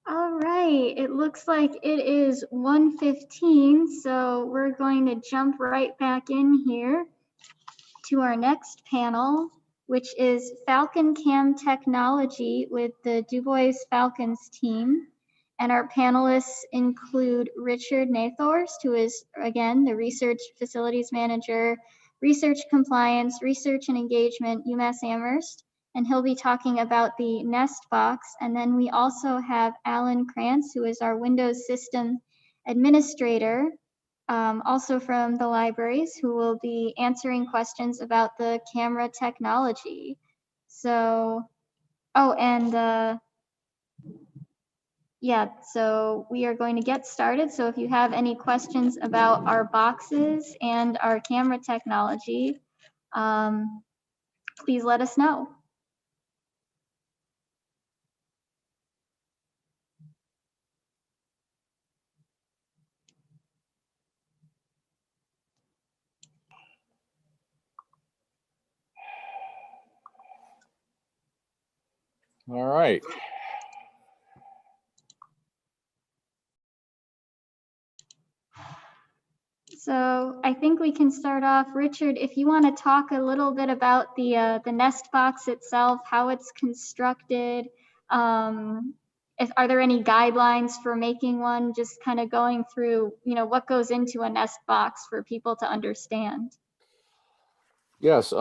All right, it looks like it is 1:15, so we're going to jump right back in here to our next panel, which is Falcon Cam Technology with the Du Bois Falcons team. And our panelists include Richard Nathhorst, who is, again, the Research Facilities Manager, Research Compliance, Research and Engagement, UMass Amherst, and he'll be talking about the Nest Box. And then we also have Allan Krantz, who is our Windows System Administrator, also from the libraries, who will be answering questions about the camera technology. So, oh, and yeah, so we are going to get started. So if you have any questions about our boxes and our camera technology, please let us know. All right. So I think we can start off. Richard, if you want to talk a little bit about the Nest Box itself, how it's constructed, are there any guidelines for making one? Just kind of going through, what goes into a Nest Box for people to understand. Yes.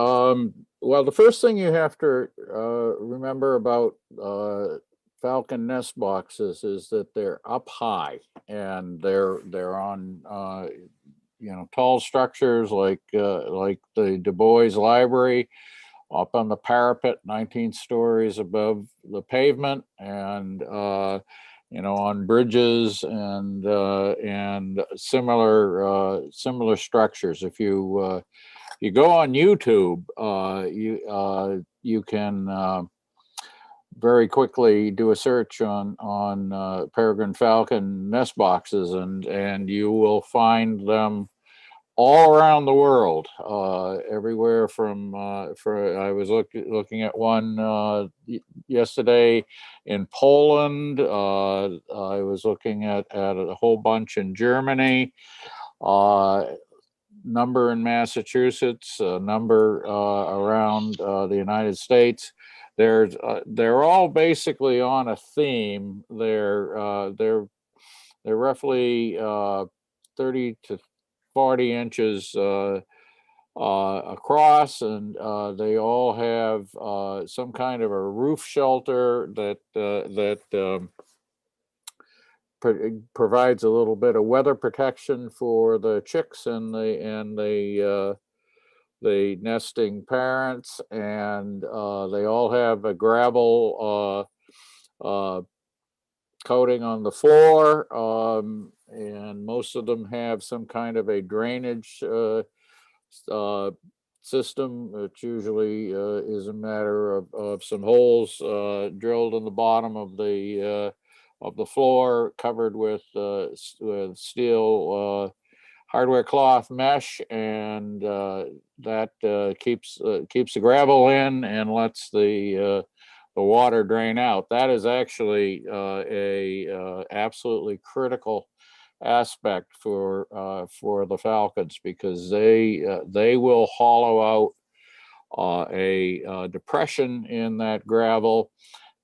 Well, the first thing you have to remember about Falcon nest boxes is that they're up high, and they're on tall structures like the Du Bois Library, up on the parapet, 19 stories above the pavement, and on bridges and similar structures. If you go on YouTube, you can very quickly do a search on peregrine falcon nest boxes, and you will find them all around the world, everywhere from I was looking at one yesterday in Poland. I was looking at a whole bunch in Germany, number in Massachusetts, a number around the United States. They're all basically on a theme. They're roughly 30 to 40 inches across, and they all have some kind of a roof shelter that provides a little bit of weather protection for the chicks and the nesting parents, and they all have a gravel coating on the floor, and most of them have some kind of a drainage system, which usually is a matter of some holes drilled in the bottom of the floor, covered with steel hardware cloth mesh, and that keeps the gravel in and lets the water drain out. That is actually a absolutely critical aspect for the falcons, because they will hollow out a depression in that gravel,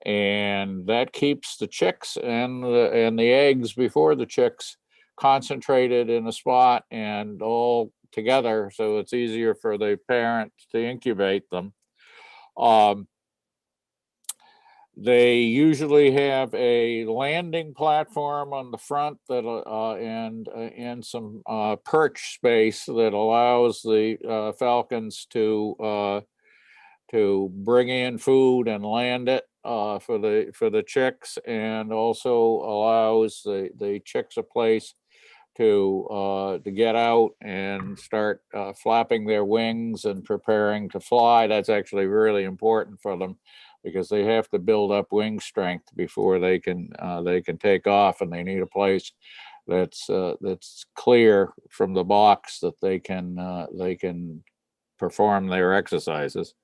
and that keeps the chicks and the eggs before the chicks concentrated in a spot and all together, so it's easier for the parent to incubate them. They usually have a landing platform on the front that and some perch space that allows the falcons to bring in food and land it for the chicks, and also allows the chicks a place to get out and start flapping their wings and preparing to fly. That's actually really important for them, because they have to build up wing strength before they can take off, and they need a place that's clear from the box that they can perform their exercises.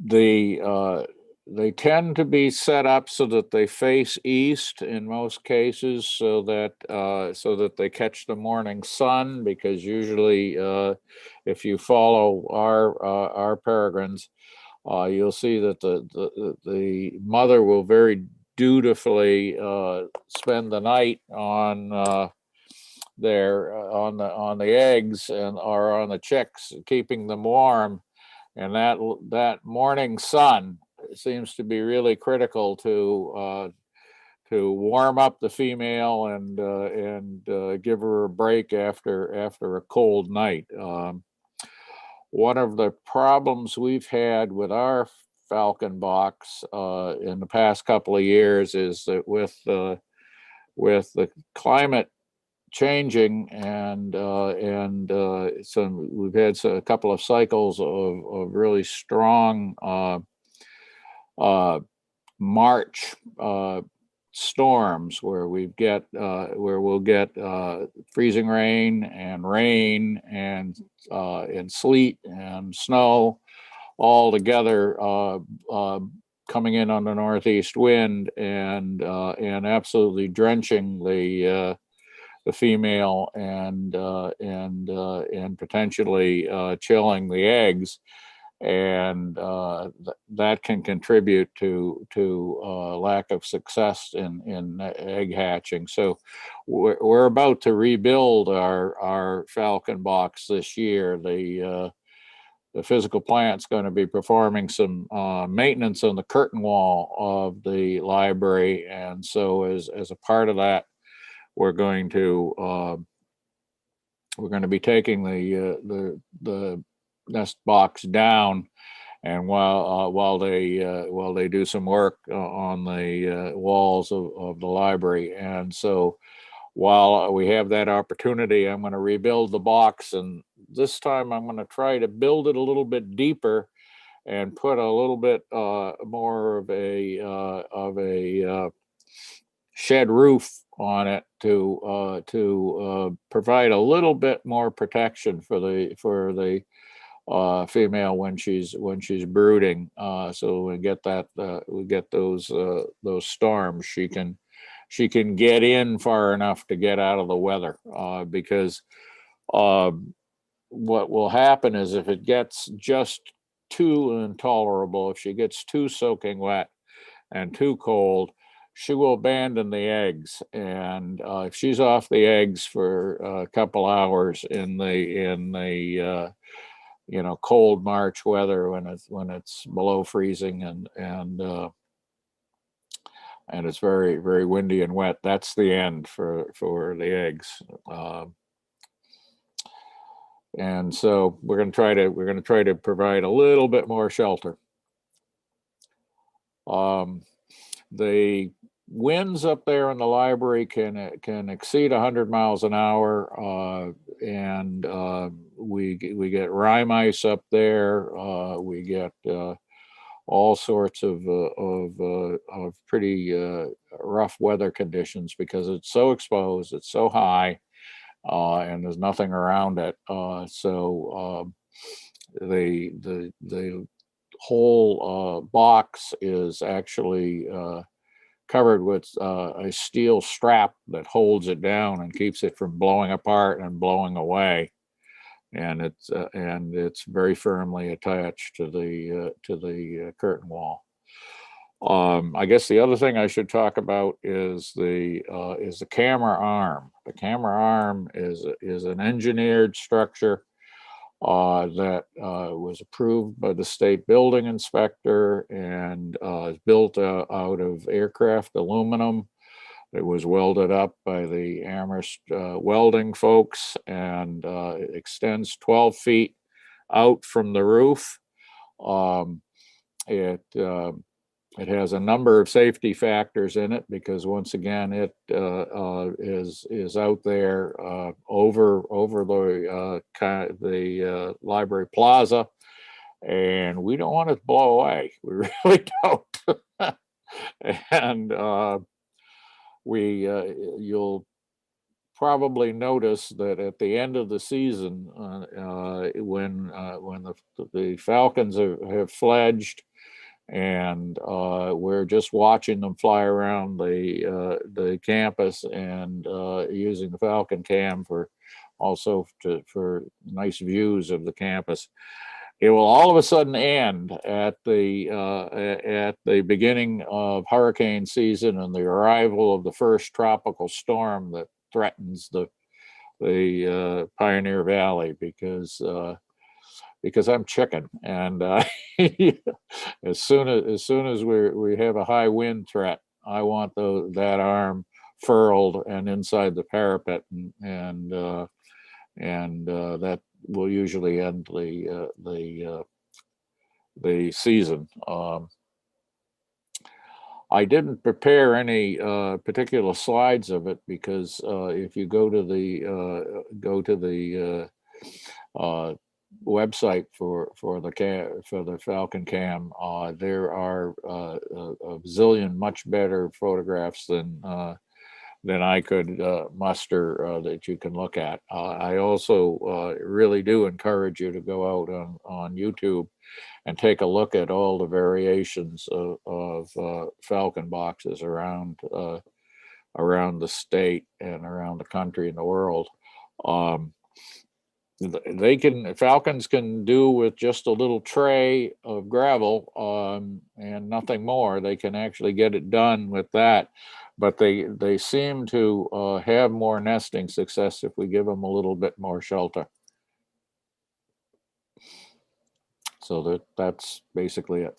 The they tend to be set up so that they face east in most cases, so that they catch the morning sun. Because usually, if you follow our peregrines, you'll see that the mother will very dutifully spend the night on on the eggs or on the chicks, keeping them warm. And that morning sun seems to be really critical to warm up the female and give her a break after a cold night. One of the problems we've had with our falcon box in the past couple of years is that with the climate changing and some, we've had a couple of cycles of really strong March storms where we'll get freezing rain and sleet and snow all together, coming in on the northeast wind and absolutely drenching the female and potentially chilling the eggs, and that can contribute to lack of success in egg hatching. So we're about to rebuild our falcon box this year. The physical plant's going to be performing some maintenance on the curtain wall of the library, and so as a part of that, we're going to be taking the nest box down, and while they do some work on the walls of the library. And so while we have that opportunity, I'm going to rebuild the box, and this time I'm going to try to build it a little bit deeper and put a little bit more of a shed roof on it to provide a little bit more protection for the female when she's brooding. So we get those storms. She can get in far enough to get out of the weather, because what will happen is if it gets just too intolerable, if she gets too soaking wet and too cold, she will abandon the eggs. And if she's off the eggs for a couple hours in the cold March weather, when it's below freezing and it's very, very windy and wet, that's the end for the eggs. And so we're going to try to provide a little bit more shelter. The winds up there in the library can exceed 100 miles an hour, and we get rime ice up there. We get all sorts of pretty rough weather conditions because it's so exposed, it's so high, and there's nothing around it. So the whole box is actually covered with a steel strap that holds it down and keeps it from blowing apart and blowing away. And it's very firmly attached to the curtain wall. I guess the other thing I should talk about is the camera arm. The camera arm is an engineered structure that was approved by the state building inspector and is built out of aircraft aluminum. It was welded up by the Amherst welding folks, and it extends 12 feet out from the roof. It has a number of safety factors in it because, once again, it is out there over the library plaza, and we don't want it to blow away. We really don't. And you'll probably notice that at the end of the season, when the falcons have fledged and we're just watching them fly around the campus, and using the Falcon cam for nice views of the campus. It will all of a sudden end at the beginning of hurricane season and the arrival of the first tropical storm that threatens the Pioneer Valley, because I'm chicken, and as soon as we have a high wind threat, I want that arm furled and inside the parapet, and that will usually end the season. I didn't prepare any particular slides of it, because if you go to the website for the Falcon Cam, there are a zillion much better photographs than I could muster that you can look at. I also really do encourage you to go out on YouTube and take a look at all the variations of Falcon boxes around the state and around the country and the world. Falcons can do with just a little tray of gravel and nothing more. They can actually get it done with that, but they seem to have more nesting success if we give them a little bit more shelter. So that's basically it.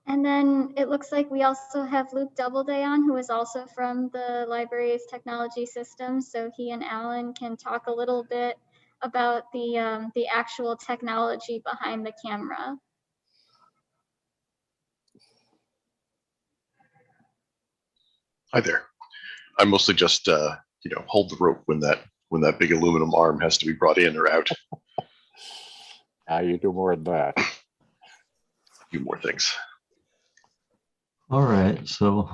And then it looks like we also have Luke Doubleday on, who is also from the library's technology systems. So he and Allan can talk a little bit about the actual technology behind the camera. Hi there. I mostly just hold the rope when that big aluminum arm has to be brought in or out. You do more than that. A few more things. All right, so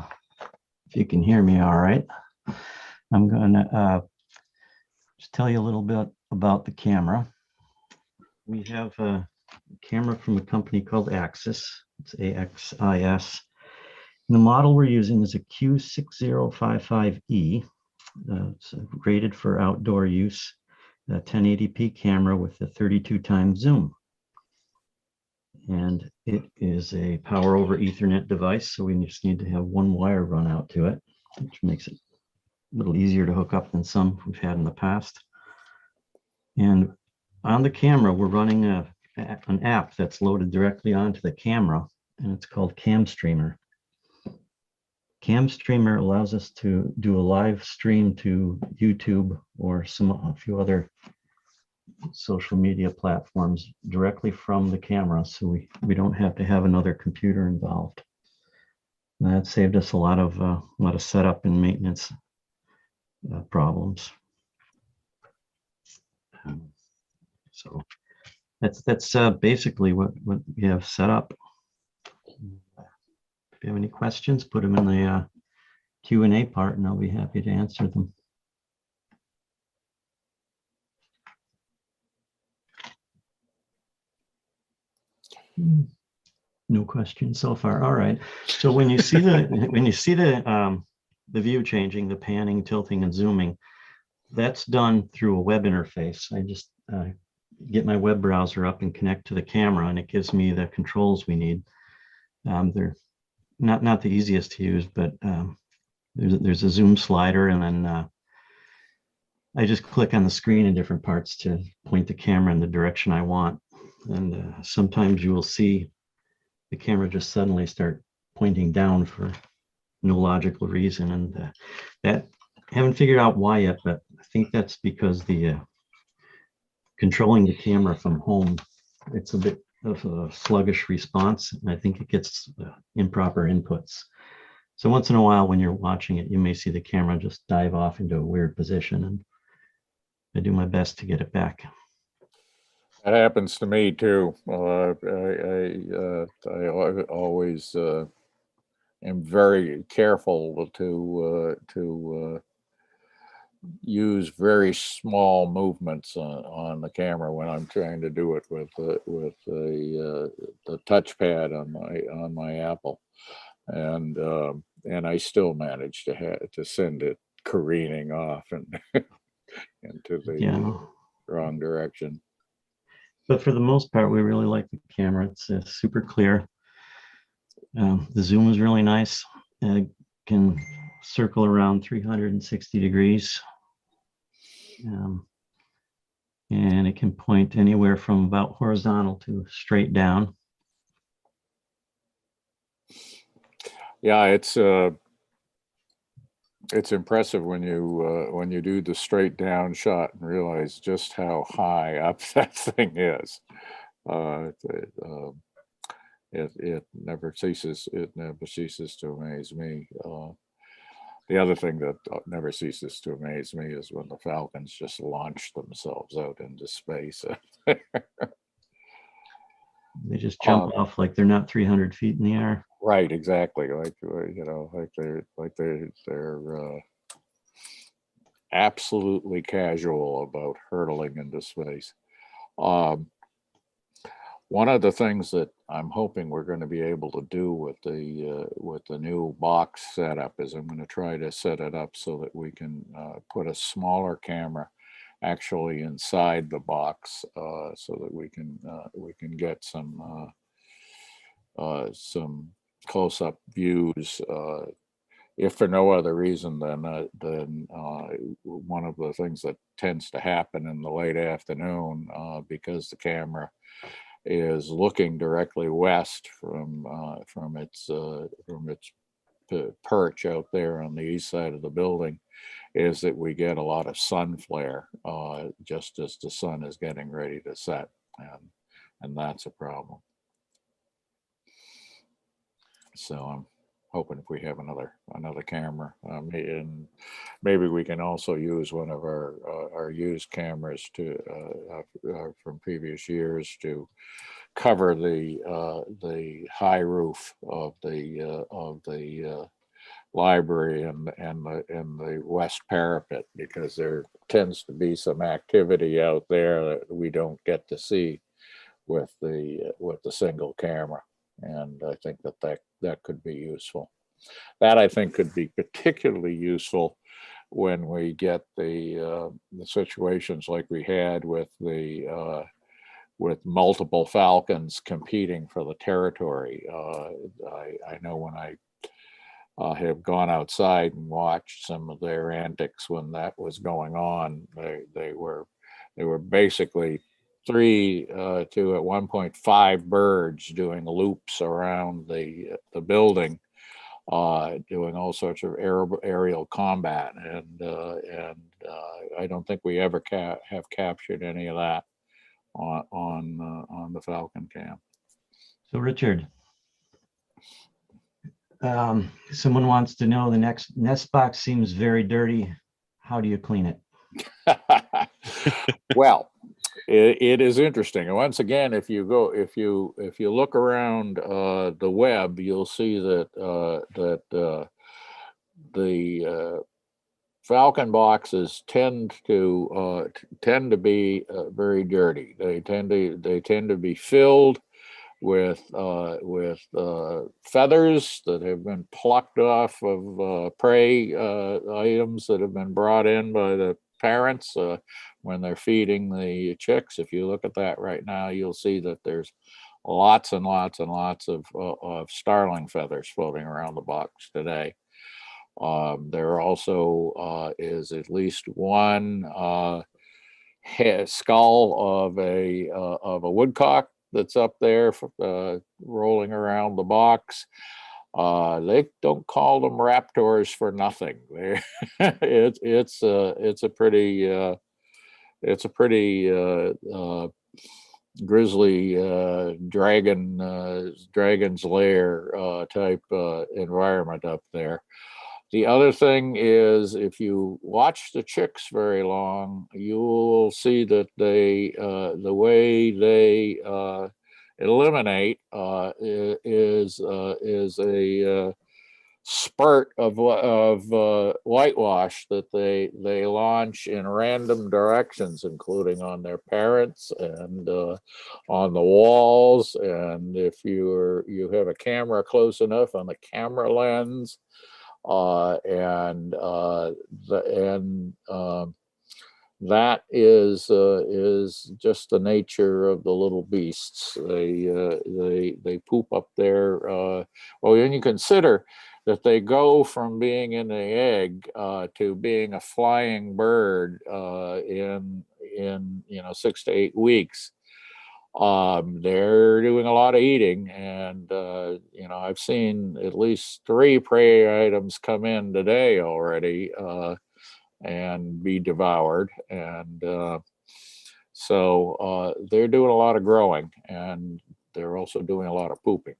if you can hear me all right, I'm going to just tell you a little bit about the camera. We have a camera from a company called Axis. It's AXIS. And the model we're using is a Q6055E. It's rated for outdoor use, a 1080p camera with a 32 times zoom. And it is a power over Ethernet device, so we just need to have one wire run out to it, which makes it a little easier to hook up than some we've had in the past. And on the camera, we're running an app that's loaded directly onto the camera, and it's called CamStreamer. CamStreamer allows us to do a live stream to YouTube or a few other social media platforms directly from the camera, so we don't have to have another computer involved. And that saved us a lot of setup and maintenance problems. So that's basically what we have set up. If you have any questions, put them in the Q&A part, and I'll be happy to answer them. No questions so far. All right. So when you see the view changing, the panning, tilting, and zooming, that's done through a web interface. I just get my web browser up and connect to the camera, and it gives me the controls we need. They're not the easiest to use, but there's a zoom slider, and then I just click on the screen in different parts to point the camera in the direction I want. And sometimes you will see the camera just suddenly start pointing down for no logical reason. And that I haven't figured out why yet, but I think that's because the controlling the camera from home, it's a bit of a sluggish response. And I think it gets improper inputs. So once in a while when you're watching it, you may see the camera just dive off into a weird position, and I do my best to get it back. That happens to me too. I always am very careful to use very small movements on the camera when I'm trying to do it with the touchpad on my Apple, and I still manage to send it careening off and into the wrong direction. But for the most part, we really like the camera. It's super clear. The zoom is really nice. Can circle around 360 degrees. And it can point anywhere from about horizontal to straight down. Yeah, it's impressive when you do the straight down shot and realize just how high up that thing is. It never ceases to amaze me. The other thing that never ceases to amaze me is when the Falcons just launch themselves out into space. They just jump off like they're not 300 feet in the air. Right, exactly. Like they're absolutely casual about hurtling into space. One of the things that I'm hoping we're going to be able to do with the new box setup is I'm going to try to set it up so that we can put a smaller camera actually inside the box, so that we can get some close-up views. If for no other reason than one of the things that tends to happen in the late afternoon, because the camera is looking directly west from its perch out there on the east side of the building, is that we get a lot of sun flare just as the sun is getting ready to set, and that's a problem. So I'm hoping if we have another camera, and maybe we can also use one of our used cameras from previous years to cover the high roof of the library and the west parapet, because there tends to be some activity out there that we don't get to see with the single camera. And I think that could be useful. That I think could be particularly useful when we get the situations like we had with multiple Falcons competing for the territory. I know when I have gone outside and watched some of their antics when that was going on, they were basically 3 to at one point 5 birds doing loops around the building, doing all sorts of aerial combat, and I don't think we ever have captured any of that on the Falcon cam. So Richard, someone wants to know, the next nest box seems very dirty. How do you clean it? Well, it is interesting. And once again, if you look around the web, you'll see that the Falcon boxes tend to be very dirty. They tend to be filled with feathers that have been plucked off of prey items that have been brought in by the parents when they're feeding the chicks. If you look at that right now, you'll see that there's lots and lots and lots of starling feathers floating around the box today. There also is at least one skull of a woodcock that's up there rolling around the box. They don't call them raptors for nothing. It's a pretty grisly dragon's lair type environment up there. The other thing is, if you watch the chicks very long, you will see that the way they eliminate is spurt of whitewash that they launch in random directions, including on their parents and on the walls. And if you have a camera close enough, on the camera lens, that is just the nature of the little beasts. They poop up there. Well, when you consider that they go from being in the egg to being a flying bird in 6 to 8 weeks, they're doing a lot of eating. And I've seen at least 3 prey items come in today already and be devoured. And so they're doing a lot of growing, and they're also doing a lot of pooping.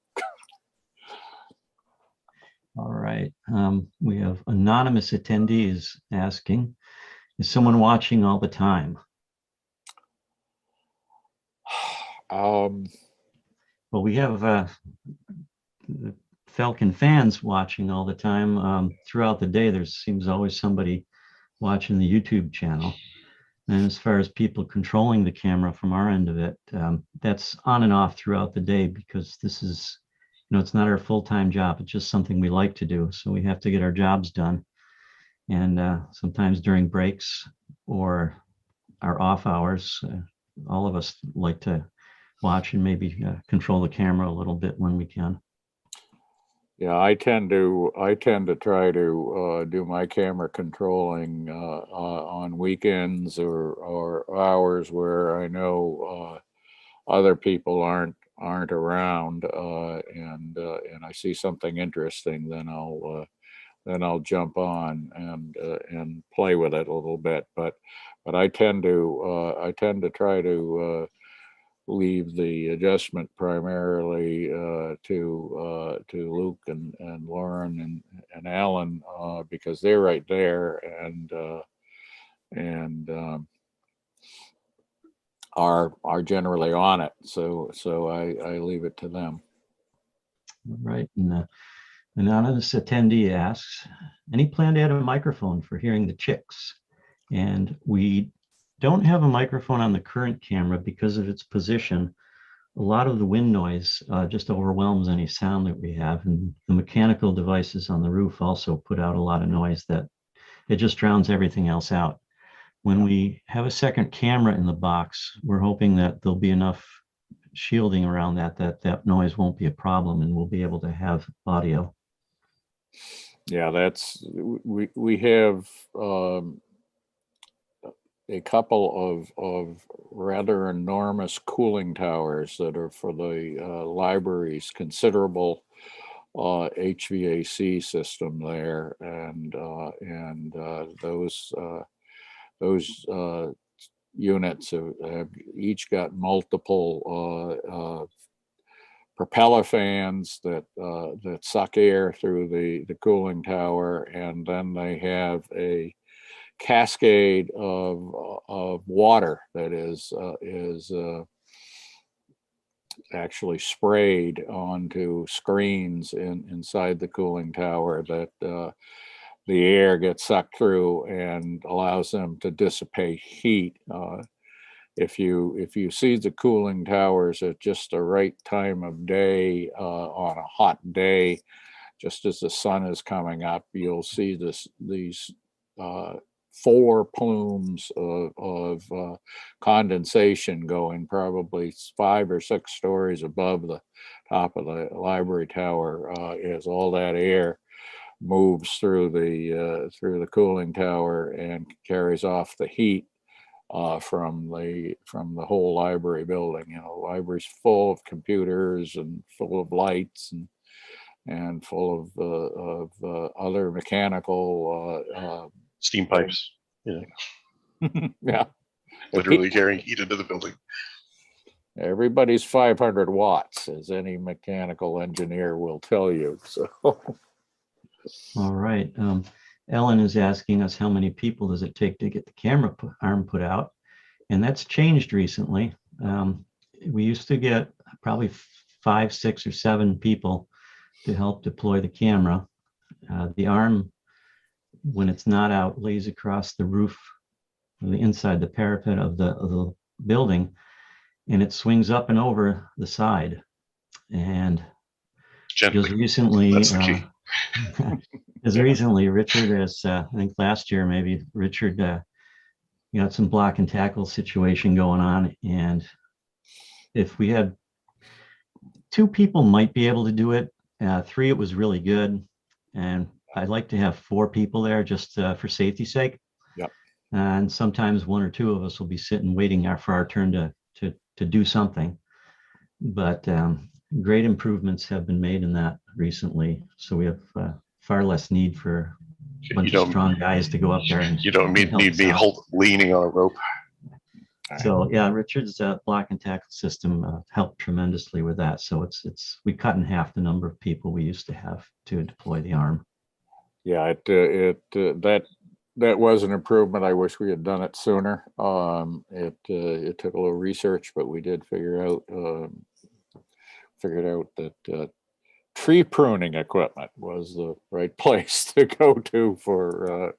All right. We have anonymous attendees asking, is someone watching all the time? Well, we have Falcon fans watching all the time. Throughout the day, there seems always somebody watching the YouTube channel. And as far as people controlling the camera from our end of it, that's on and off throughout the day, because this is, it's not our full-time job. It's just something we like to do. So we have to get our jobs done. And sometimes during breaks or our off hours, all of us like to watch and maybe control the camera a little bit when we can. Yeah, I tend to try to do my camera controlling on weekends or hours where I know other people aren't around, and I see something interesting, then I'll jump on and play with it a little bit. But I tend to try to leave the adjustment primarily to Luke and Lauren and Allan, because they're right there and are generally on it. So I leave it to them. All right. And anonymous attendee asks, any plan to add a microphone for hearing the chicks? And we don't have a microphone on the current camera because of its position. A lot of the wind noise just overwhelms any sound that we have. And the mechanical devices on the roof also put out a lot of noise that it just drowns everything else out. When we have a second camera in the box, we're hoping that there'll be enough shielding around that noise won't be a problem, and we'll be able to have audio. Yeah, we have a couple of rather enormous cooling towers that are for the library's considerable HVAC system there, and those units have each got multiple propeller fans that suck air through the cooling tower, and then they have a cascade of water that is actually sprayed onto screens inside the cooling tower that the air gets sucked through and allows them to dissipate heat. If you see the cooling towers at just the right time of day, on a hot day, just as the sun is coming up, you'll see these 4 plumes of condensation going probably 5 or 6 stories above the top of the library tower, as all that air moves through the cooling tower and carries off the heat from the whole library building. The library's full of computers and full of lights and full of other mechanical Steam pipes. yeah, Literally carrying heat into the building. Everybody's 500 watts, as any mechanical engineer will tell you. So. All right. Ellen is asking us how many people does it take to get the camera arm put out? And that's changed recently. We used to get probably 5, 6, or 7 people to help deploy the camera. The arm, when it's not out, lays across the roof, the inside, the parapet of the building, and it swings up and over the side. And Gently. just recently, That's the key. as recently, Richard, as I think last year, maybe Richard, you had some block and tackle situation going on. And if we had 2 people might be able to do it. 3, it was really good. And I'd like to have 4 people there just for safety's sake. Yep. And sometimes 1 or 2 of us will be sitting waiting for our turn to do something. But great improvements have been made in that recently. So we have far less need for a bunch of strong guys to go up there. And You don't need me leaning on a rope. So yeah, Richard's block and tackle system helped tremendously with that. So we cut in half the number of people we used to have to deploy the arm. Yeah, that was an improvement. I wish we had done it sooner. It took a little research, but we did figured out that tree pruning equipment was the right place to go to for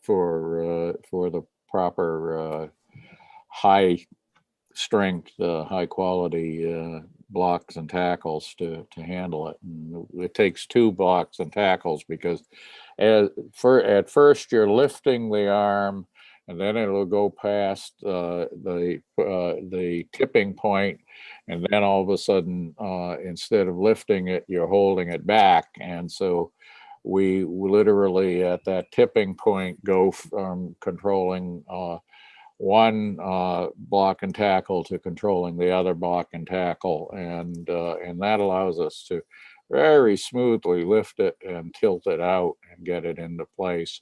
the proper high strength, high quality blocks and tackles to handle it. And it takes 2 blocks and tackles because at first you're lifting the arm, and then it'll go past the tipping point, and then all of a sudden, instead of lifting it, you're holding it back. And so we literally at that tipping point go from controlling one block and tackle to controlling the other block and tackle, and that allows us to very smoothly lift it and tilt it out and get it into place.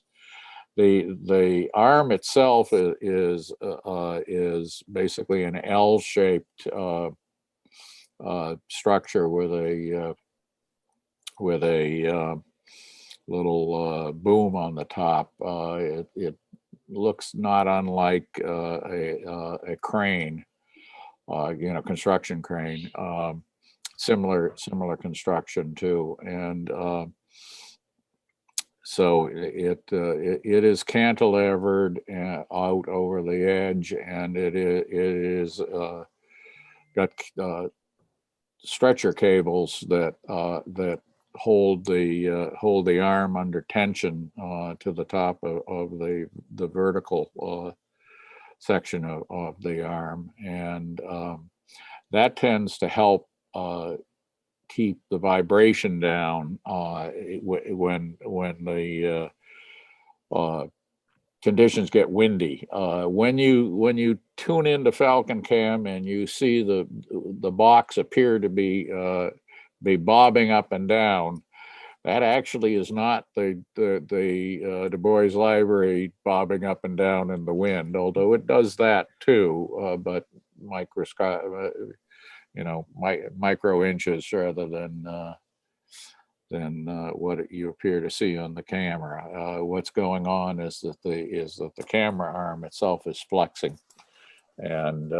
The arm itself is basically an L-shaped structure with a little boom on the top. It looks not unlike a crane, construction crane, similar construction too. And so it is cantilevered out over the edge, and it is got stretcher cables that hold the arm under tension to the top of the vertical section of the arm, and that tends to help keep the vibration down when the conditions get windy. When you tune into Falcon Cam and you see the box appear to be bobbing up and down, that actually is not the Du Bois Library bobbing up and down in the wind, although it does that too, but micro inches rather than what you appear to see on the camera. What's going on is that the camera arm itself is flexing, and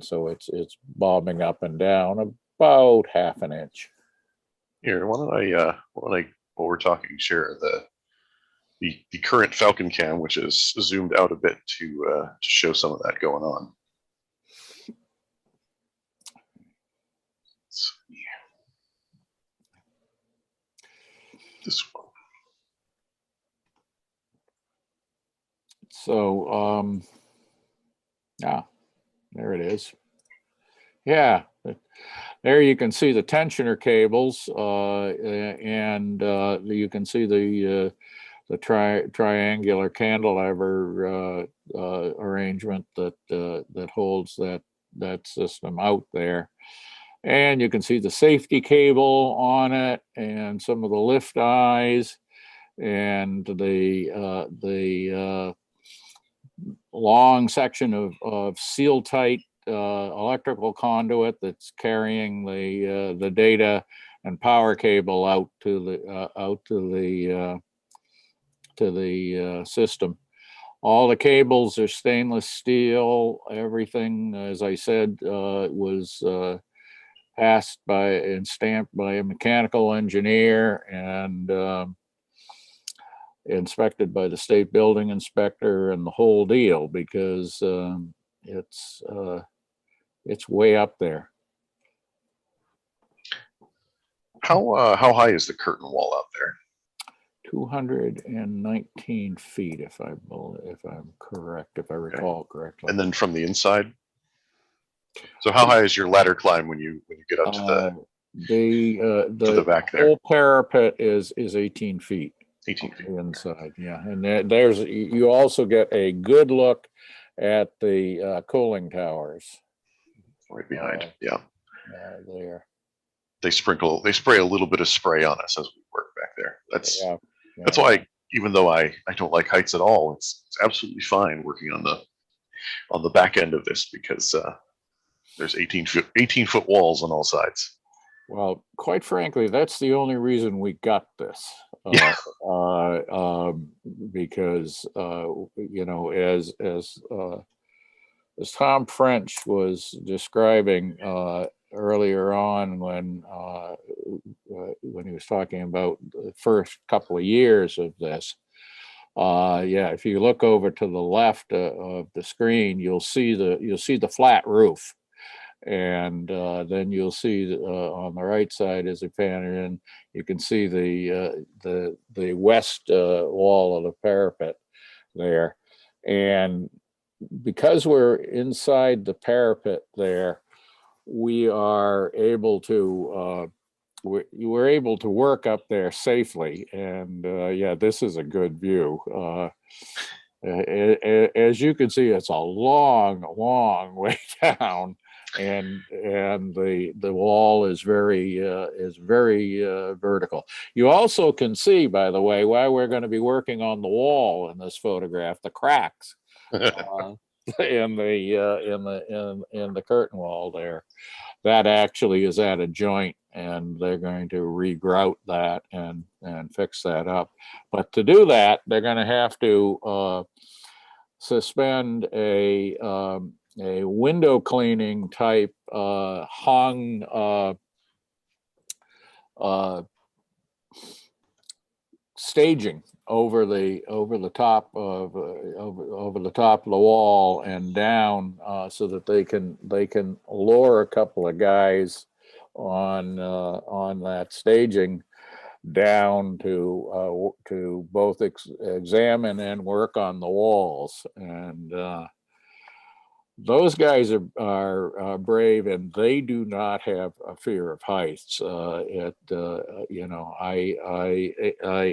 so it's bobbing up and down about half an inch. Here, why don't I while we're talking, share the current Falcon Cam, which is zoomed out a bit to show some of that going on. Let's see. This one. So there it is. Yeah. There you can see the tensioner cables, and you can see the triangular cantilever arrangement that holds that system out there, and you can see the safety cable on it, and some of the lift eyes, and the long section of seal tight electrical conduit that's carrying the data and power cable out to the system. All the cables are stainless steel. Everything, as I said, passed by and stamped by a mechanical engineer and inspected by the state building inspector and the whole deal, because it's way up there. How high is the curtain wall out there? 219 feet, if I'm correct, if I recall correctly. And then from the inside? So how high is your ladder climb when you get up to the back there? Whole parapet is 18 feet. 18 feet inside, yeah. And there's you also get a good look at the cooling towers right behind. Yeah, there. They spray a little bit of spray on us as we work back there. That's why, even though I don't like heights at all, it's absolutely fine working on the back end of this, because there's 18-foot walls on all sides. Well, quite frankly, that's the only reason we got this. Because you know, as Tom French was describing earlier on when he was talking about the first couple of years of this, if you look over to the left of the screen, you'll see the flat roof. And then you'll see on the right side, as you pan it in, you can see the west wall of the parapet there. And because we're inside the parapet there, we are able to we're able to work up there safely. And this is a good view. As you can see, it's a long way down. And the wall is very vertical. You also can see, by the way, while we're going to be working on the wall in this photograph, the cracks in the curtain wall there. That actually is at a joint, and they're going to regrout that and fix that up. But to do that, they're going to have to suspend a window cleaning type hung staging over the top of the wall and down, so that they can lower a couple of guys on that staging down to both examine and work on the walls. And those guys are brave, and they do not have a fear of heights. I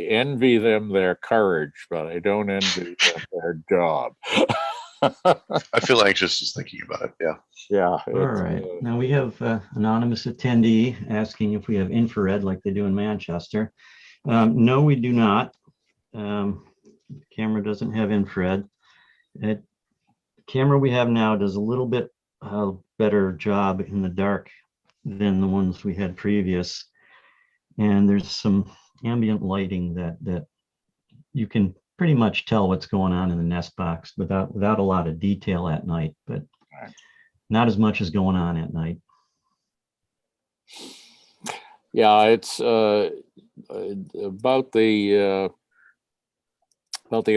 envy them their courage, but I don't envy them their job. I feel anxious just thinking about it. Yeah. Yeah. All right. Now we have anonymous attendee asking if we have infrared like they do in Manchester. No, we do not. The camera doesn't have infrared. The camera we have now does a little bit better job in the dark than the ones we had previous. And there's some ambient lighting that you can pretty much tell what's going on in the nest box without a lot of detail at night, but not as much as going on at night. Yeah, it's about the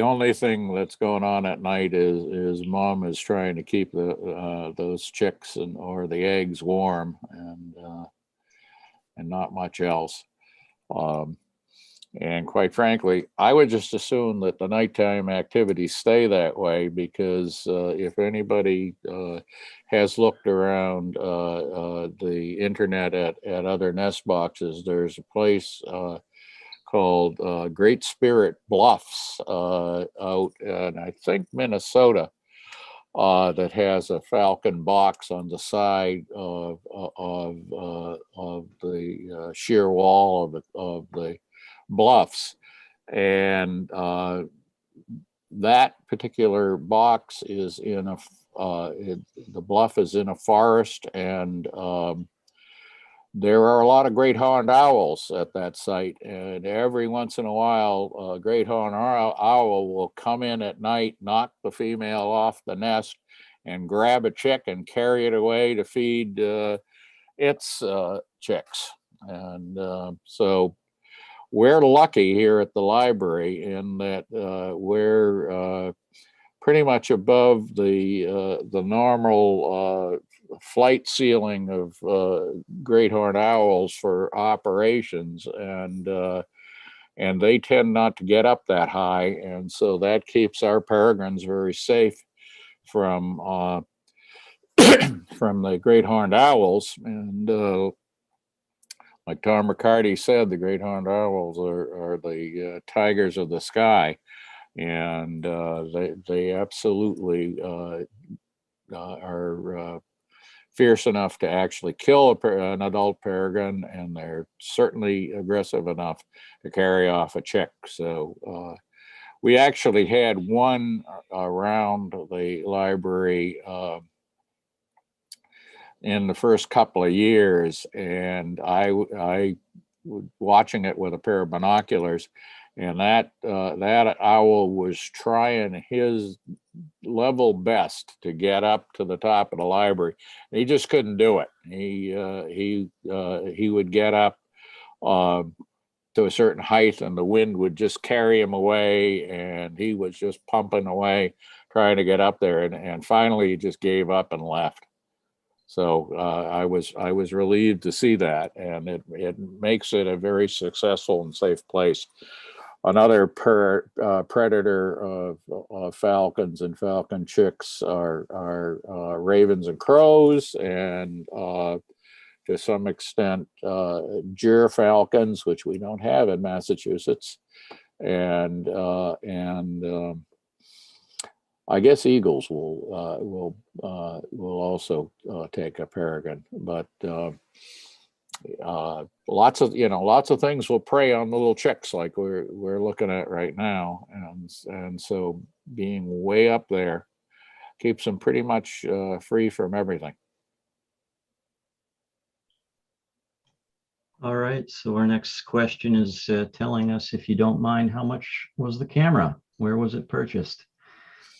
only thing that's going on at night is Mom is trying to keep those chicks or the eggs warm, and not much else. And quite frankly, I would just assume that the nighttime activities stay that way, because if anybody has looked around the internet at other nest boxes, there's a place called Great Spirit Bluffs out in, I think, Minnesota, that has a Falcon box on the side of the sheer wall of the bluffs. And that particular box is in the bluff is in a forest, and there are a lot of great horned owls at that site, and every once in a while, a great horned owl will come in at night, knock the female off the nest, and grab a chick and carry it away to feed its chicks. And so we're lucky here at the library in that we're pretty much above the normal flight ceiling of great horned owls for operations, and they tend not to get up that high, and so that keeps our peregrines very safe from from the great horned owls. And like Tom Riccardi said, the great horned owls are the tigers of the sky, and they absolutely are fierce enough to actually kill an adult peregrine, and they're certainly aggressive enough to carry off a chick. So we actually had one around the library in the first couple of years, and I was watching it with a pair of binoculars, and that owl was trying his level best to get up to the top of the library. He just couldn't do it. He would get up to a certain height, and the wind would just carry him away, and he was just pumping away trying to get up there, and finally he just gave up and left. So I was relieved to see that, and it makes it a very successful and safe place. Another predator of falcons and falcon chicks are ravens and crows, and to some extent gyr falcons, which we don't have in Massachusetts, and I guess eagles will also take a peregrine, but lots of things will prey on the little chicks like we're looking at right now, and so being way up there keeps them pretty much free from everything. All right, so our next question is telling us, if you don't mind, how much was the camera? Where was it purchased?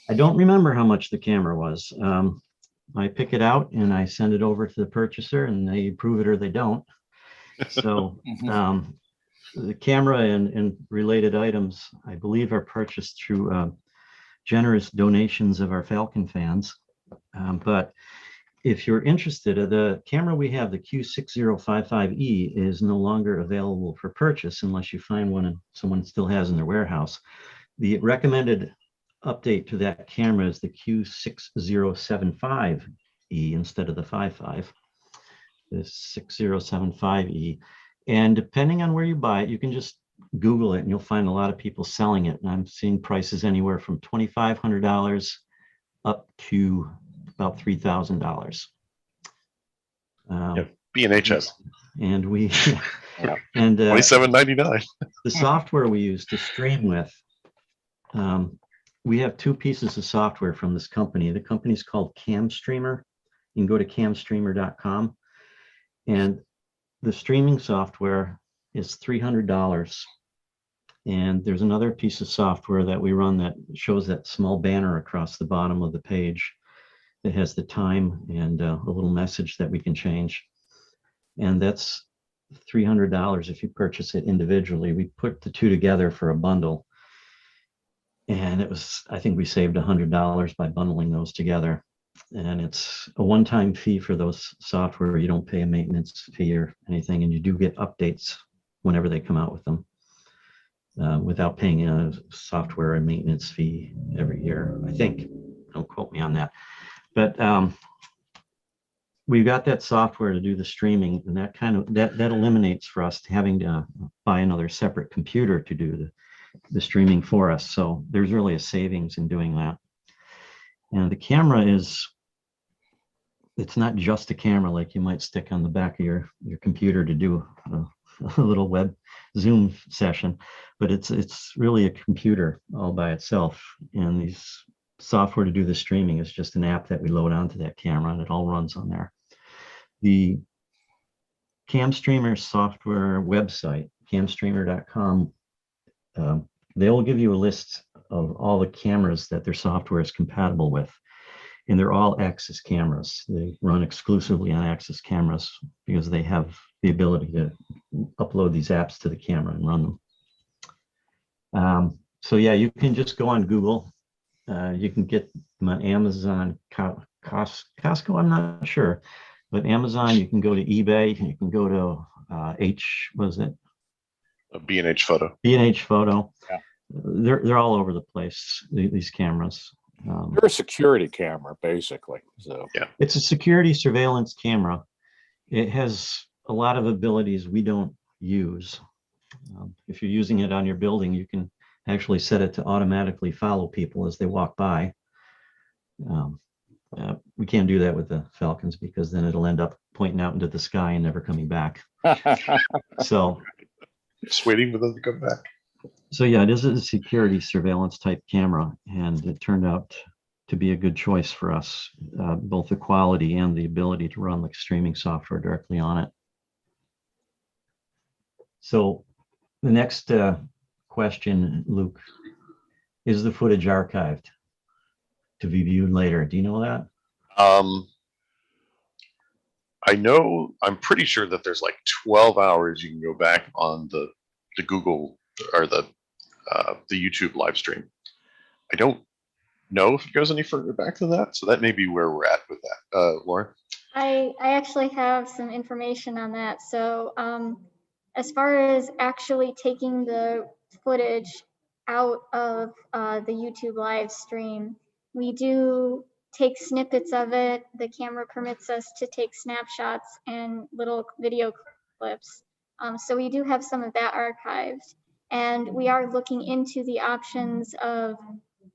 I don't remember how much the camera was. I pick it out and I send it over to the purchaser, and they approve it or they don't. So the camera and related items, I believe, are purchased through generous donations of our Falcon fans. But if you're interested, the camera we have, the Q6055E, is no longer available for purchase unless you find one and someone still has in their warehouse. The recommended update to that camera is the Q6075E instead of the 55, the 6075E. And depending on where you buy it, you can just Google it and you'll find a lot of people selling it. And I'm seeing prices anywhere from $2,500 up to about $3,000. B&H has. And we and $27.99. The software we use to stream with, we have two pieces of software from this company. The company's called CamStreamer. You can go to camstreamer.com, and the streaming software is $300. And there's another piece of software that we run that shows that small banner across the bottom of the page that has the time and a little message that we can change. And that's $300 if you purchase it individually. We put the two together for a bundle. And it was, I think we saved $100 by bundling those together. And it's a one-time fee for those software. You don't pay a maintenance fee or anything, and you do get updates whenever they come out with them without paying a software and maintenance fee every year, I think. Don't quote me on that. But we've got that software to do the streaming, and that eliminates for us having to buy another separate computer to do the streaming for us. So there's really a savings in doing that. And the camera it's not just a camera like you might stick on the back of your computer to do a little web Zoom session, but it's really a computer all by itself. And these software to do the streaming is just an app that we load onto that camera, and it all runs on there. The CamStreamer software website, camstreamer.com, they will give you a list of all the cameras that their software is compatible with. and they're all Axis cameras. They run exclusively on Axis cameras because they have the ability to upload these apps to the camera and run them. So yeah, you can just go on Google. You can get them on Amazon, Costco, I'm not sure, but Amazon, you can go to eBay, you can go to B&H Photo. B&H Photo. Yeah. They're all over the place, these cameras. They're a security camera, basically. So Yeah, it's a security surveillance camera. It has a lot of abilities we don't use. If you're using it on your building, you can actually set it to automatically follow people as they walk by. We can't do that with the Falcons because then it'll end up pointing out into the sky and never coming back. So just waiting for them to come back. So yeah, it is a security surveillance type camera, and it turned out to be a good choice for us, both the quality and the ability to run like streaming software directly on it. So the next question, Luke, is the footage archived to be viewed later? Do you know that? I know, I'm pretty sure that there's like 12 hours you can go back on the Google or the YouTube live stream. I don't know if it goes any further back than that, so that may be where we're at with that. Lauren? I actually have some information on that. So as far as actually taking the footage out of the YouTube live stream, we do take snippets of it. The camera permits us to take snapshots and little video clips. So we do have some of that archived. And we are looking into the options of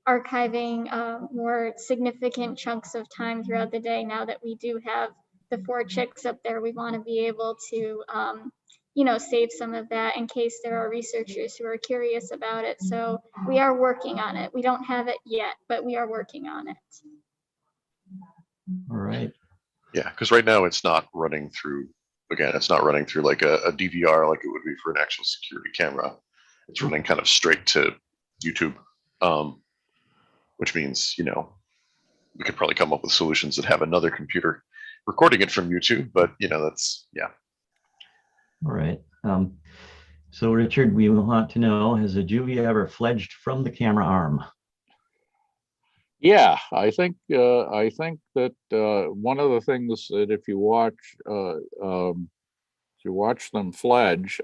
archiving more significant chunks of time throughout the day. Now that we do have the 4 chicks up there, we want to be able to, save some of that in case there are researchers who are curious about it. So we are working on it. We don't have it yet, but we are working on it. All right. Yeah, because right now it's not running through, again, it's not running through like a DVR like it would be for an actual security camera. It's running kind of straight to YouTube, which means, we could probably come up with solutions that have another computer recording it from YouTube, but, that's, yeah. All right. So Richard, we want to know, has a juvie ever fledged from the camera arm? yeah, I think that one of the things that if you watch them fledge,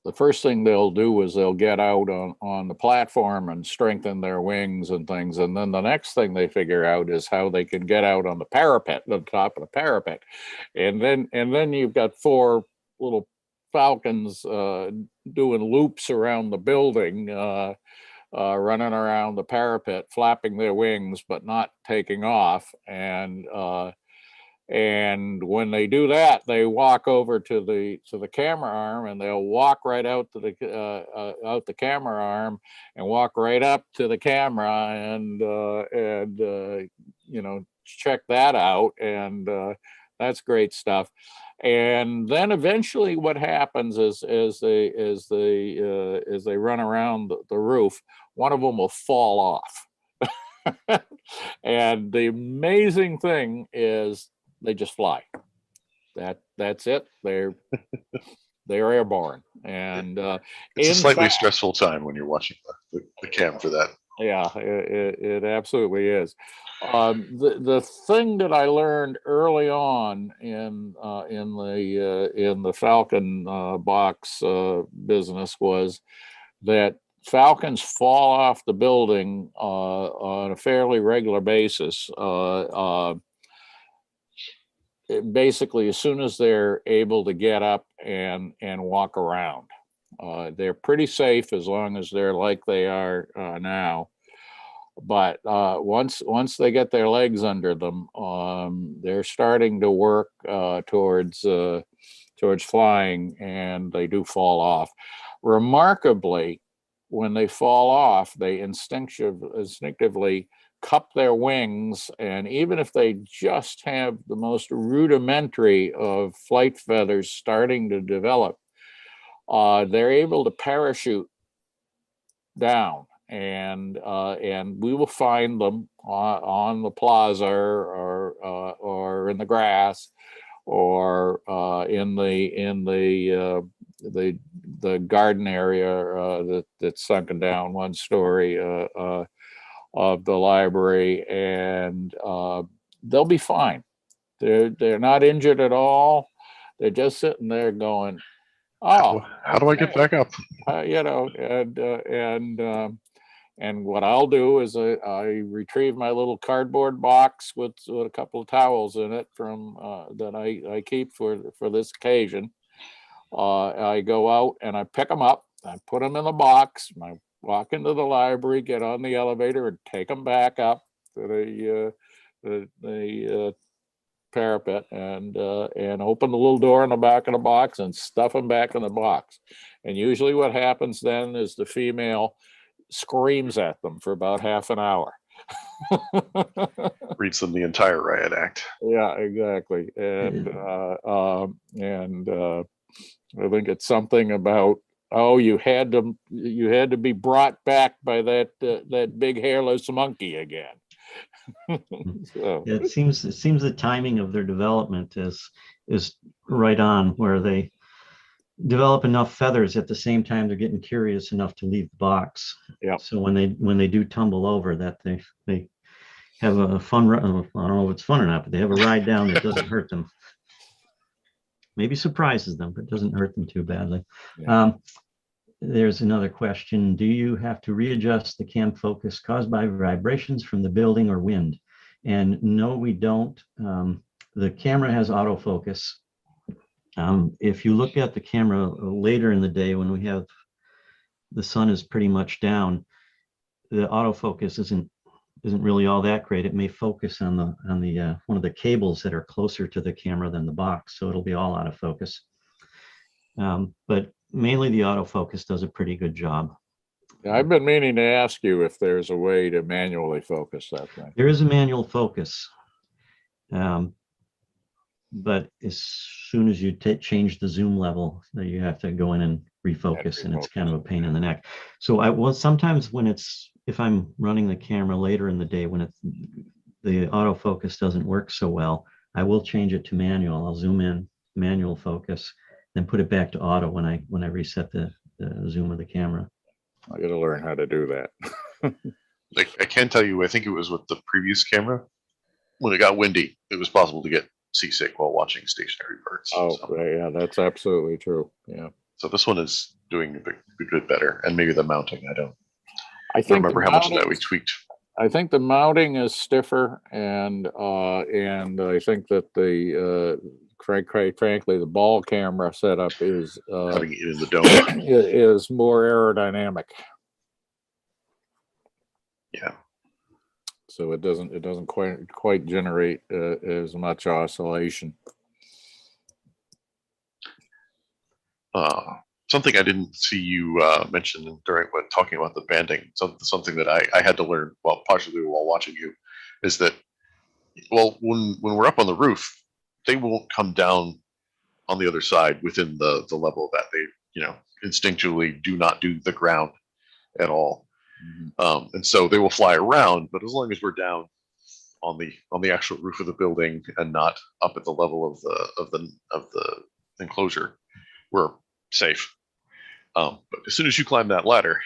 the first thing they'll do is they'll get out on the platform and strengthen their wings and things. And then the next thing they figure out is how they can get out on the parapet, the top of the parapet. And then you've got 4 little falcons doing loops around the building, running around the parapet, flapping their wings, but not taking off. And when they do that, they walk over to the camera arm, and they'll walk right out to the camera arm and walk right up to the camera and check that out, and that's great stuff. And then eventually, what happens is as they run around the roof, one of them will fall off. And the amazing thing is, they just fly. That's it. They're airborne, and it's a slightly stressful time when you're watching the cam for that. Yeah, it absolutely is. The thing that I learned early on in the Falcon box business was that falcons fall off the building on a fairly regular basis. Basically, as soon as they're able to get up and walk around, they're pretty safe as long as they're like they are now. But once they get their legs under them, they're starting to work towards flying, and they do fall off. Remarkably, when they fall off, they instinctively cup their wings, and even if they just have the most rudimentary of flight feathers starting to develop, they're able to parachute down and we will find them on the plaza or in the grass or in the garden area that's sunken down 1 story of the library, and they'll be fine. They're not injured at all. They're just sitting there going, "Oh, how do I get back up?" You know, and what I'll do is I retrieve my little cardboard box with a couple of towels in it from that I keep for this occasion. I go out and I pick them up. I put them in the box. I walk into the library, get on the elevator, and take them back up to the parapet and open the little door in the back of the box and stuff them back in the box. And usually what happens then is the female screams at them for about half an hour. Reads them the entire riot act. Yeah, exactly. And I think it's something about, oh, you had to be brought back by that big hairless monkey again. So. Yeah, it seems the timing of their development is right on, where they develop enough feathers at the same time they're getting curious enough to leave the box. Yeah. So when they do tumble over, that they have a fun run. I don't know if it's fun or not, but they have a ride down that doesn't hurt them. Maybe surprises them, but doesn't hurt them too badly. Yeah. There's another question. Do you have to readjust the cam focus caused by vibrations from the building or wind? And no, we don't. The camera has autofocus. If you look at the camera later in the day when we have the sun is pretty much down, the autofocus isn't really all that great. It may focus on the one of the cables that are closer to the camera than the box, so it'll be all out of focus. But mainly the autofocus does a pretty good job. I've been meaning to ask you if there's a way to manually focus that thing. There is a manual focus, but as soon as you change the zoom level, you have to go in and refocus, and it's kind of a pain in the neck. So sometimes if I'm running the camera later in the day when the autofocus doesn't work so well, I will change it to manual. I'll zoom in, manual focus, then put it back to auto when I reset the zoom of the camera. I got to learn how to do that. I can tell you, I think it was with the previous camera, when it got windy, it was possible to get seasick while watching stationary birds. Oh, so. Yeah, that's absolutely true. Yeah. So this one is doing a bit better, and maybe the mounting. I don't remember how much of that we tweaked. I think the mounting is stiffer, and I think that quite frankly, the ball camera setup is having it in the dome is more aerodynamic. Yeah. So it doesn't quite generate as much oscillation. Something I didn't see you mention during talking about the banding, something that I had to learn, partially while watching you, is that, when we're up on the roof, they won't come down on the other side within the level that they, instinctually do not do the ground at all. Mm-hmm. And so they will fly around, but as long as we're down on the actual roof of the building and not up at the level of the enclosure, we're safe. But as soon as you climb that ladder,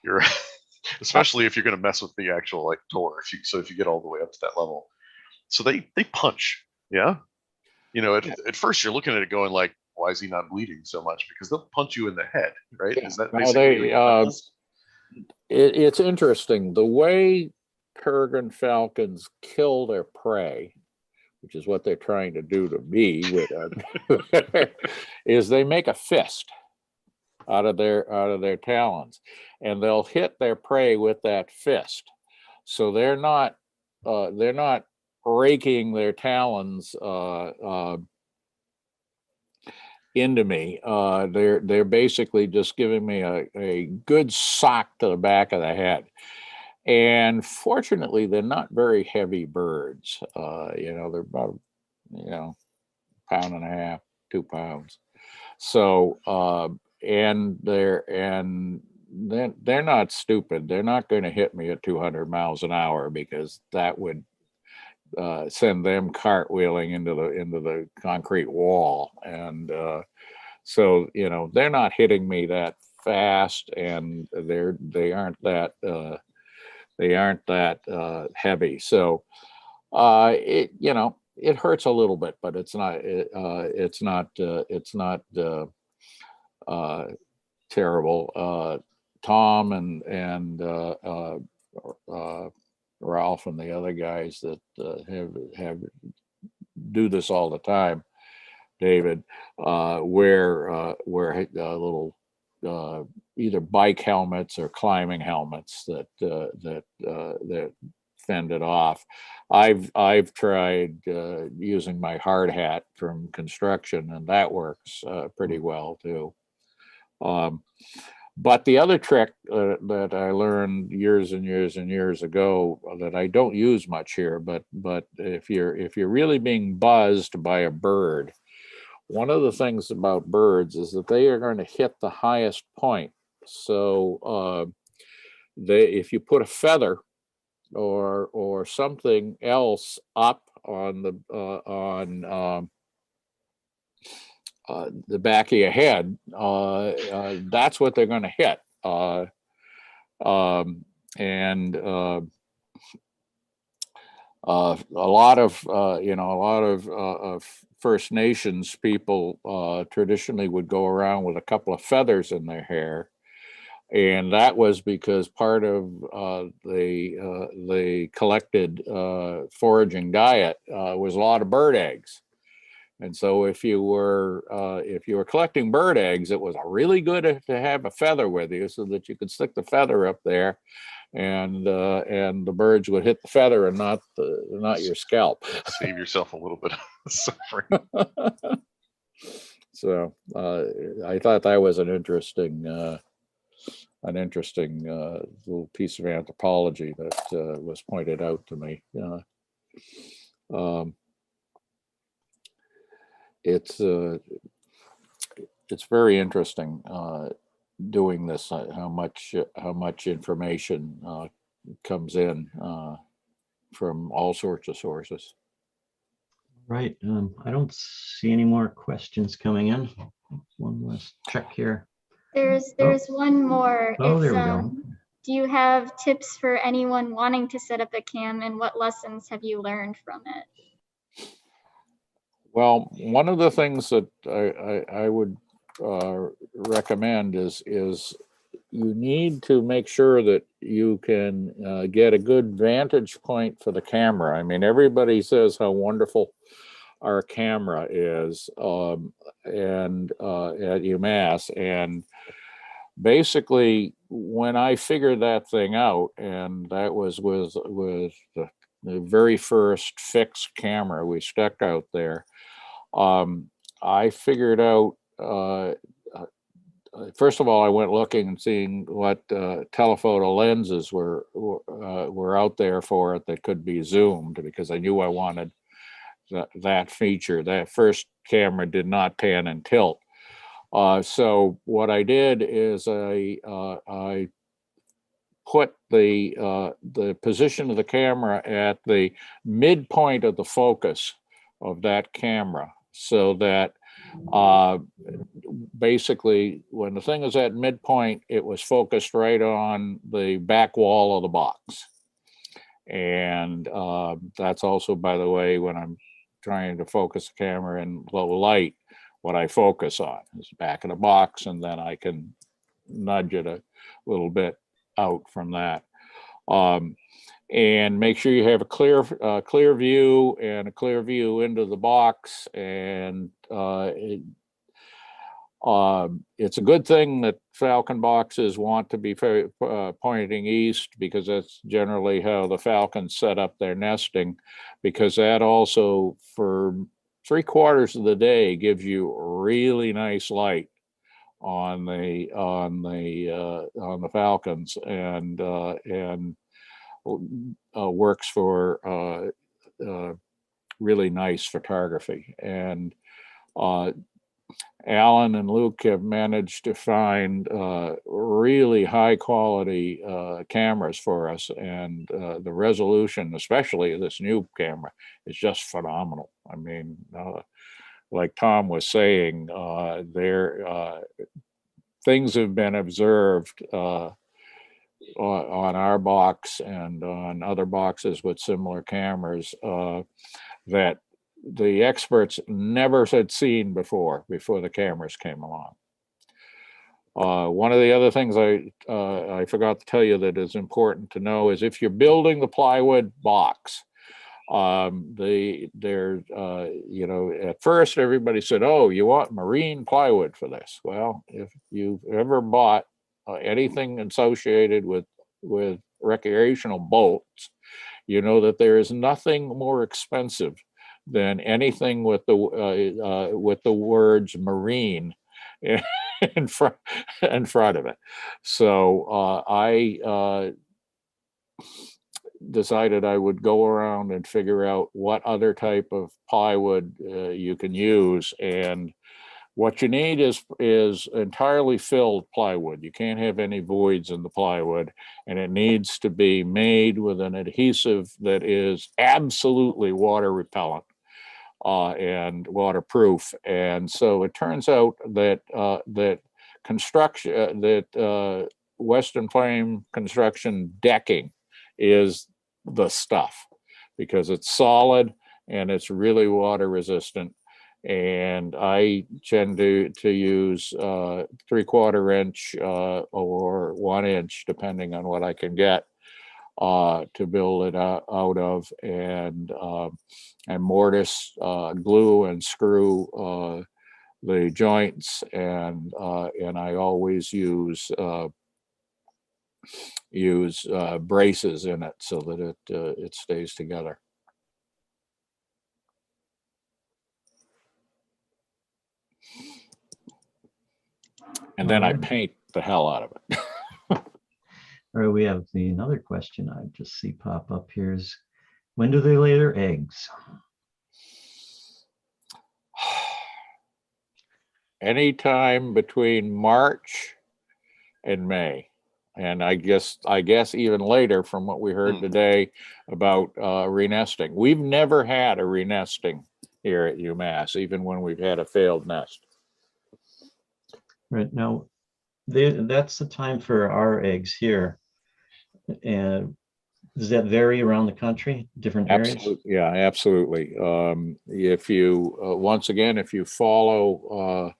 you're especially if you're going to mess with the actual door. If you get all the way up to that level, so they punch. Yeah. At first you're looking at it going like, why is he not bleeding so much? Because they'll punch you in the head, right? Yeah. Is that basically it's interesting the way peregrine falcons kill their prey, which is what they're trying to do to me with is they make a fist out of their talons, and they'll hit their prey with that fist. So they're not raking their talons into me. They're basically just giving me a good sock to the back of the head. And fortunately, they're not very heavy birds. They're about, pound and a half, 2 pounds. So, and they're not stupid. They're not going to hit me at 200 miles an hour, because that would send them cartwheeling into the concrete wall. And so, you know, they're not hitting me that fast, and they aren't that heavy. So it, you know, it hurts a little bit, but it's not terrible. Tom and Ralph and the other guys that have do this all the time, David, wear little either bike helmets or climbing helmets that fend it off. I've tried using my hard hat from construction, and that works pretty well too. But the other trick that I learned years and years and years ago that I don't use much here, but if you're really being buzzed by a bird, one of the things about birds is that they are going to hit the highest point. So if you put a feather or something else up on the back of your head, that's what they're going to hit. And a lot of First Nations people traditionally would go around with a couple of feathers in their hair, and that was because part of the collected foraging diet was a lot of bird eggs. And so if you were collecting bird eggs, it was really good to have a feather with you, so that you could stick the feather up there, and the birds would hit the feather and not your scalp. Save yourself a little bit of suffering. So I thought that was an interesting little piece of anthropology that was pointed out to me. It's very interesting doing this, how much information comes in from all sorts of sources. Right. I don't see any more questions coming in. One last check here. There's one more. Oh, there we go. Do you have tips for anyone wanting to set up a cam, and what lessons have you learned from it? Well, one of the things that I would recommend is you need to make sure that you can get a good vantage point for the camera. I mean, everybody says how wonderful our camera is, and at UMass, and basically when I figured that thing out, and that was with the very first fixed camera we stuck out there, I figured out, first of all, I went looking and seeing what telephoto lenses were out there for it that could be zoomed, because I knew I wanted that feature. That first camera did not pan and tilt. So what I did is I put the position of the camera at the midpoint of the focus of that camera, so that basically when the thing is at midpoint, it was focused right on the back wall of the box. And that's also, by the way, when I'm trying to focus the camera in low light, what I focus on is the back of the box, and then I can nudge it a little bit out from that. And make sure you have a clear view and a clear view into the box. And it's a good thing that Falcon boxes want to be pointing east, because that's generally how the Falcons set up their nesting, because that also for 3/4 of the day gives you really nice light on the Falcons, and works for really nice photography. And Alan and Luke have managed to find really high quality cameras for us, and the resolution, especially of this new camera, is just phenomenal. I mean, like Tom was saying, things have been observed on our box and on other boxes with similar cameras that the experts never had seen before the cameras came along. One of the other things I forgot to tell you that is important to know is if you're building the plywood box, you know, at first everybody said, oh, you want marine plywood for this. Well, if you've ever bought anything associated with recreational boats, you know that there is nothing more expensive than anything with the words marine in front of it. So I decided I would go around and figure out what other type of plywood you can use, and what you need is entirely filled plywood. You can't have any voids in the plywood, and it needs to be made with an adhesive that is absolutely water repellent and waterproof. And so it turns out that Western Frame construction decking is the stuff, because it's solid and it's really water resistant. And I tend to use 3/4 inch or 1 inch, depending on what I can get, to build it out of, and mortise, glue and screw the joints, and I always use braces in it so that it stays together. And then I paint the hell out of it. All right, we have another question I just see pop up here is, when do they lay their eggs? Anytime between March and May. And I guess even later, from what we heard today about renesting. We've never had a renesting here at UMass, even when we've had a failed nest. Right now, that's the time for our eggs here. And does that vary around the country, different areas? Absolutely, yeah, absolutely. If you once again, if you follow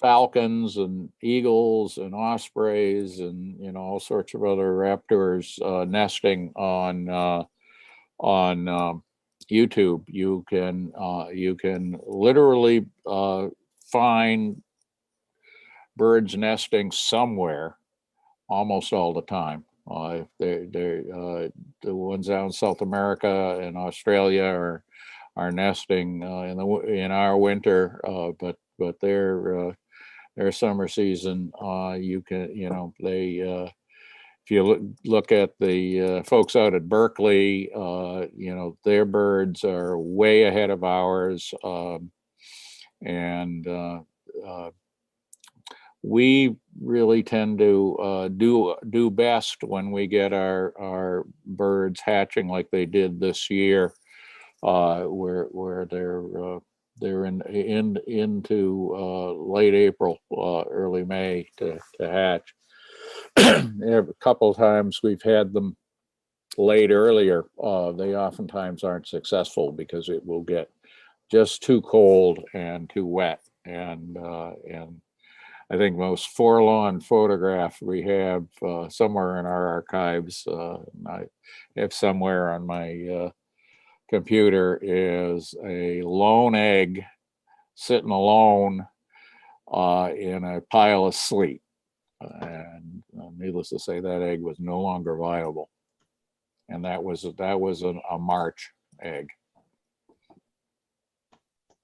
falcons and eagles and ospreys and, you know, all sorts of other raptors nesting on YouTube, you can literally find birds nesting somewhere almost all the time. They're the ones out in South America and Australia are nesting in our winter, but their summer season, you can, you know, they if you look at the folks out at Berkeley, you know, their birds are way ahead of ours, and we really tend to do best when we get our birds hatching like they did this year, where they're into late April, early May to hatch. A couple of times we've had them laid earlier. They oftentimes aren't successful because it will get just too cold and too wet, and I think most forlorn photograph we have somewhere in our archives, I have somewhere on my computer, is a lone egg sitting alone in a pile of sleet. And needless to say, that egg was no longer viable. And that was a March egg.